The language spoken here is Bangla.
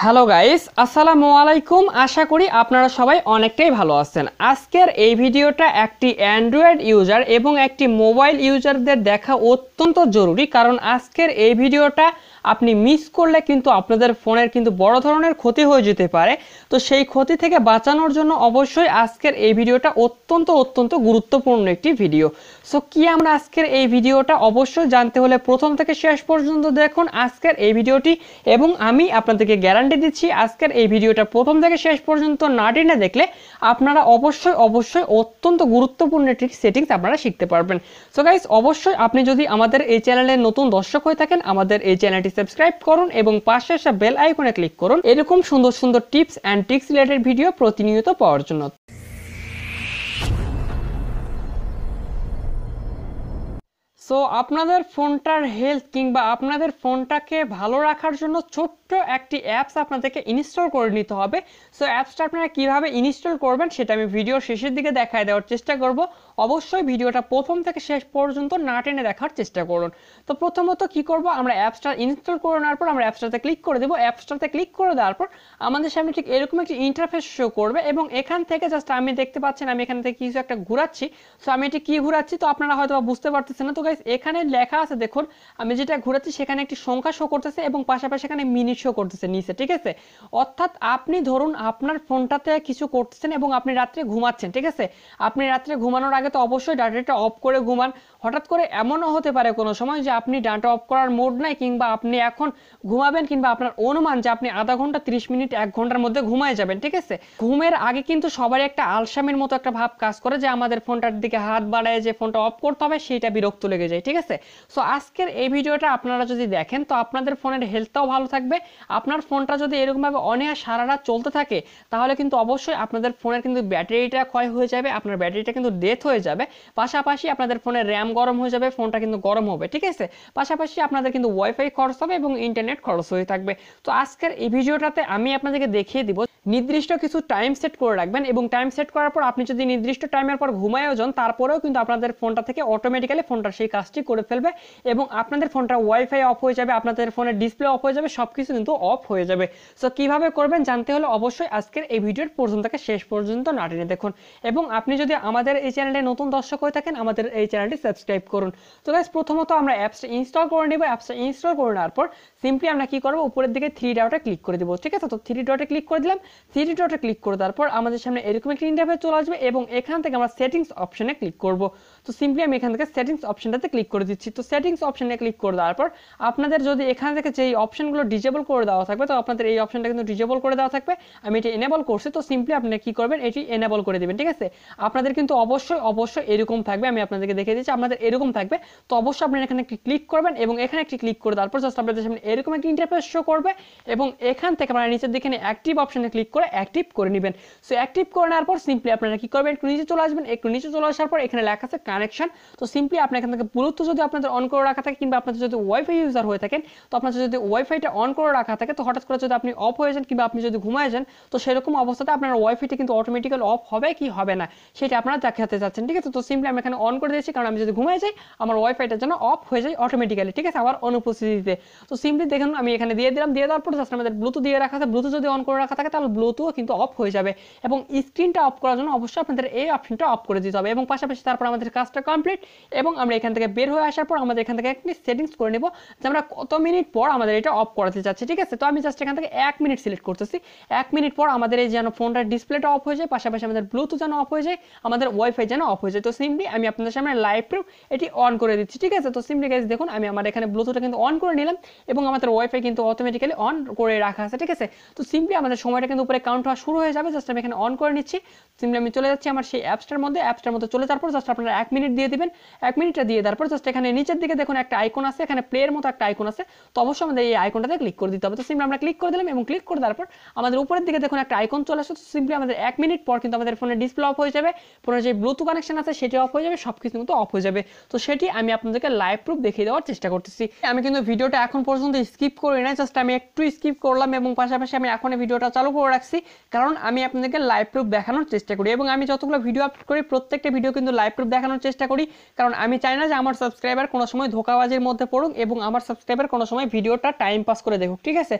হ্যালো গাইস, আসসালামু আলাইকুম। আশা করি আপনারা সবাই অনেকটাই ভালো আছেন। আজকের এই ভিডিওটা একটি অ্যান্ড্রয়েড ইউজার এবং একটি মোবাইল ইউজারদের দেখা অত্যন্ত জরুরি, কারণ আজকের এই ভিডিওটা আপনি মিস করলে কিন্তু আপনাদের ফোনের কিন্তু বড় ধরনের ক্ষতি হয়ে যেতে পারে। তো সেই ক্ষতি থেকে বাঁচানোর জন্য অবশ্যই আজকের এই ভিডিওটা অত্যন্ত গুরুত্বপূর্ণ একটি ভিডিও। সো কি আমরা আজকের এই ভিডিওটা অবশ্যই জানতে হলে প্রথম থেকে শেষ পর্যন্ত দেখুন আজকের এই ভিডিওটি, এবং আমি আপনাদেরকে গ্যারান্টি দিচ্ছি আজকের এই ভিডিওটা প্রথম থেকে শেষ পর্যন্ত না টেনে দেখলে আপনারা অবশ্যই অত্যন্ত গুরুত্বপূর্ণ একটি সেটিংস আপনারা শিখতে পারবেন। সো গাইস, অবশ্যই আপনি যদি আমাদের এই চ্যানেলের নতুন দর্শক হয়ে থাকেন, আমাদের এই চ্যানেলটি সাবস্ক্রাইব করুন এবং পাশে আসা বেল আইকনে ক্লিক করুন এরকম সুন্দর tips and tricks related video প্রতিনিয়ত পাওয়ার জন্য। সো আপনাদের ফোনটার হেলথ কিংবা আপনাদের ফোনটাকে ভালো রাখার জন্য ছোট্ট একটি অ্যাপস আপনাদেরকে ইনস্টল করে নিতে হবে। সো অ্যাপসটা আপনারা কীভাবে ইনস্টল করবেন সেটা আমি ভিডিওর শেষের দিকে দেখায় দেওয়ার চেষ্টা করব। অবশ্যই ভিডিওটা প্রথম থেকে শেষ পর্যন্ত না টেনে দেখার চেষ্টা করুন। তো প্রথমত কি করব, আমরা অ্যাপসটা ইনস্টল করে নেওয়ার পর আমরা অ্যাপসটাতে ক্লিক করে দেবো। অ্যাপসটাতে ক্লিক করে দেওয়ার পর আমাদের সামনে ঠিক এরকম একটি ইন্টারফেস শো করবে, এবং এখান থেকে জাস্ট আমি দেখতে পাচ্ছেন আমি এখান থেকে কিছু একটা ঘোরাচ্ছি। সো আমি এটি কি ঘোরাচ্ছি তো আপনারা হয়তো বুঝতে পারতেছেন না। তো গাইস, এখানে লেখা আছে দেখুন, আমি যেটা ঘোরাচ্ছি সেখানে একটি সংখ্যা শো করতেছে এবং পাশাপাশি এখানে মিনিট শো করতেছে নিচে, ঠিক আছে। অর্থাৎ আপনি ধরুন আপনার ফোনটাতে কিছু করতেছেন এবং আপনি রাত্রে ঘুমাচ্ছেন, ঠিক আছে। আপনি রাত্রে ঘুমানোর আগে তো অবশ্যই ডাটাটা অফ করে ঘুমান। হঠাৎ করে এমনও হতে পারে কোনো সময় যে আপনি ডাটা অফ করার মোড নাই, কিংবা আপনি এখন ঘুমাবেন, কিংবা আপনার অনুমান যে আপনি আধা ঘন্টা 30 মিনিট 1 ঘন্টার মধ্যে ঘুমায় যাবেন, ঠিক আছে। ঘুমের আগে কিন্তু সবারই একটা আলসামির মতো একটা ভাব কাজ করে যে আমাদের ফোনটার দিকে হাত বাড়ায় যে ফোনটা অফ করতে হবে, সেইটা বিরক্ত লেগে যায়, ঠিক আছে। সো আজকের এই ভিডিওটা আপনারা যদি দেখেন তো আপনাদের ফোনের হেলথটাও ভালো থাকবে। আপনার ফোনটা যদি এরকমভাবে অনেক সারা রাত চলতে থাকে তাহলে কিন্তু অবশ্যই আপনাদের ফোনের কিন্তু ব্যাটারিটা ক্ষয় হয়ে যাবে, আপনার ব্যাটারিটা কিন্তু ডেথ হয়ে যাবে। পাশাপাশি আপনাদের ফোনের র্যাম গরম হয়ে যাবে, ফোনটা কিন্তু গরম হবে, ঠিক আছে। পাশাপাশি আপনাদের কিন্তু ওয়াইফাই খরচ হবে এবং ইন্টারনেট খরচ হয়ে থাকবে। তো আজকের এই ভিডিওটাতে আমি আপনাদেরকে দেখিয়ে দিব নির্দিষ্ট কিছু টাইম সেট করে রাখবেন, এবং টাইম সেট করার পর আপনি যদি নির্দিষ্ট টাইমের পর ঘুমায়ও যান তারপরেও কিন্তু আপনাদের ফোনটা থেকে অটোমেটিক্যালি ফোনটা সেই কাজটি করে ফেলবে, এবং আপনাদের ফোনটা ওয়াইফাই অফ হয়ে যাবে, আপনাদের ফোনের ডিসপ্লে অফ হয়ে যাবে, সবকিছু কিন্তু অফ হয়ে যাবে। সো কিভাবে করবেন জানতে হলে অবশ্যই আজকের এই ভিডিওর প্রথম থেকে শেষ পর্যন্ত না টেনে দেখুন, এবং আপনি যদি আমাদের এই চ্যানেলে নতুন দর্শক হয়ে থাকেন আমাদের এই চ্যানেলটি সাবস্ক্রাইব করুন। তো গাইস, প্রথমত আমরা অ্যাপসটা ইনস্টল করে নেব। অ্যাপসটা ইনস্টল করে নেওয়ার পর সিম্পলি আমরা কি করব, উপরের দিকে 3 ডটে ক্লিক করে দেব, ঠিক আছে। তো 3 ডটে ক্লিক করে দিলাম। 3 ডটে ক্লিক করে দেওয়ার পর আমাদের সামনে এরকম একটা ইন্টারফেস চলে আসবে, এবং এখান থেকে আমরা সেটিংস অপশনে ক্লিক করব। তো সিম্পলি আমি এখান থেকে সেটিংস অপশনটাতে ক্লিক করে দিচ্ছি। তো সেটিংস অপশনে ক্লিক করে দেওয়ার পর আপনাদের যদি এখান থেকে যেই অপশনগুলো ডিজেবল করে দেওয়া থাকবে তো আপনাদের এই অপশনটা কিন্তু ডিজেবল করে দেওয়া থাকবে। আমি এটি এনেবল করছি, তো সিম্পলি আপনি কি করবেন, এটি এনেবল করে দিবেন, ঠিক আছে। আপনাদের কিন্তু অবশ্যই এরকম থাকবে, আমি আপনাদেরকে দেখিয়ে দিচ্ছি আপনাদের এরকম থাকবে। তো অবশ্যই আপনারা এখানে একটি ক্লিক করবেন, এবং এখানে একটি ক্লিক করে দেওয়ার পর জাস্ট আপনাদের সামনে এরকম একটি ইন্টারফেস শো করবে, এবং এখান থেকে আপনারা নিচের দিকে অ্যাক্টিভ অপশনে ক্লিক করে অ্যাক্টিভ করে নেবেন। সো অ্যাক্টিভ করে নেওয়ার পর সিম্পলি আপনারা কি করবেন, একটু নিচে চলে আসবেন। একটু নিচে চলে আসার পর এখানে লেখা আছে কানেকশন। তো সিম্পলি আপনি এখান থেকে ব্লুটুথ যদি আপনাদের অন করে রাখা থাকে, কিংবা আপনাদের যদি ওয়াইফাই ইউজার হয়ে থাকেন তো আপনাদের যদি ওয়াইফাইটা অন করে রাখা থাকে তো হঠাৎ করে যদি আপনি অফ হয়ে যান কিংবা আপনি যদি ঘুমায় যান তো সেরকম অবস্থাতে আপনার ওয়াইফাইটা কিন্তু অটোমেটিক্যালি অফ হবে কি হবে না সেটা আপনারা দেখাতে যাচ্ছেন, ঠিক আছে। তো সিম্পলি আমি এখানে অন করে দিয়েছি, কারণ আমি যদি ঘুমায় যাই আমার ওয়াইফাইটা যেন অফ হয়ে যায় অটোমেটিক্যালি, ঠিক আছে, আমার অনুপস্থিতিতে। তো সিম্পলি দেখুন আমি এখানে দিয়ে দিলাম। দিয়ে দেওয়ার পর জাস্ট আমাদের ব্লুটুথ দিয়ে রাখা আছে, ব্লুটুথ যদি অন করে রাখা থাকে তাহলে ব্লুটুথও কিন্তু অফ হয়ে যাবে, এবং স্ক্রিনটা অফ করার জন্য অবশ্যই আপনাদের এই অপশনটা অফ করে দিতে হবে, এবং পাশাপাশি তারপর আমাদের কাজটা কমপ্লিট। এবং আমরা এখান থেকে বের হয়ে আসার পর আমাদের এখান থেকে একটি সেটিংস করে নেব যে আমরা কত মিনিট পর আমাদের এটা অফ করাতে যাচ্ছি, ঠিক আছে। তো আমি জাস্ট এখান থেকে 1 মিনিট সিলেক্ট করতেছি। 1 মিনিট পর আমাদের এই যেন ফোনটার ডিসপ্লেটা অফ হয়ে যায়, পাশাপাশি আমাদের ব্লুটুথ যেন অফ হয়ে যায়, আমাদের ওয়াইফাই যেন অফ হয়ে যায়। তো সিম্পলি আমি আপনাদের সামনে লাইভ প্রুফ এটি অন করে দিচ্ছি, ঠিক আছে। তো সিম্পলি গাইস দেখুন আমি আমার এখানে ব্লুটুথটা কিন্তু অন করে নিলাম, এবং আমাদের ওয়াইফাই কিন্তু অটোমেটিক্যালি অন করে রাখা আছে, ঠিক আছে। তো সিম্পলি আমাদের সময়টা কিন্তু উপরে কাউন্ট হওয়া শুরু হয়ে যাবে। জাস্ট আমি এখানে অন করে নিচ্ছি। সিম্পলি আমি চলে যাচ্ছি আমার সেই অ্যাপসটার মধ্যে চলে যাওয়ার পর জাস্ট আপনারা 1 মিনিট দিয়ে দিবেন। 1 মিনিটটা দিয়ে দেওয়ার পর জাস্ট এখানে নিচের দিকে দেখুন একটা আইকন আছে, এখানে প্লের মতো একটা আইকন আছে। তো অবশ্যই আমাদের এই আইকনটাতে ক্লিক করে দিতে হবে। তো সিম্পলি আমরা ক্লিক করে দিলাম, এবং ক্লিক করে দেওয়ার পর আমাদের উপরের দিকে দেখুন একটা আইকন চলে আসছে। তো সিম্পলি আমাদের 1 মিনিট পর কিন্তু আমাদের ফোনের ডিসপ্লে অফ হয়ে যাবে, ফোনের যে ব্লুটুথ কানেকশন আছে সেটি অফ হয়ে যাবে, সবকিছু কিন্তু অফ হয়ে যাবে। তো সেটি আমি আপনাদেরকে লাইভ প্রুফ দেখিয়ে দেওয়ার চেষ্টা করতেছি। আমি কিন্তু ভিডিওটা এখন পর্যন্ত স্কিপ করি না, জাস্ট আমি একটু স্কিপ করলাম, এবং পাশাপাশি আমি এখন ভিডিওটা চালু করে রাখছি, কারণ আমি আপনাদেরকে লাইভ প্রুফ দেখানোর চেষ্টা করি, এবং আমি যতগুলো ভিডিও আপলোড করি প্রত্যেকটা ভিডিও কিন্তু লাইভ প্রুফ দেখানোর চেষ্টা করি, কারণ আমি চাই না যে আমার সাবস্ক্রাইবার কোনো সময় ধোঁকাবাজির মধ্যে পড়ুক, এবং আমার সাবস্ক্রাইবার কোনো সময় ভিডিওটা টাইম পাস করে দেখুক, ঠিক আছে।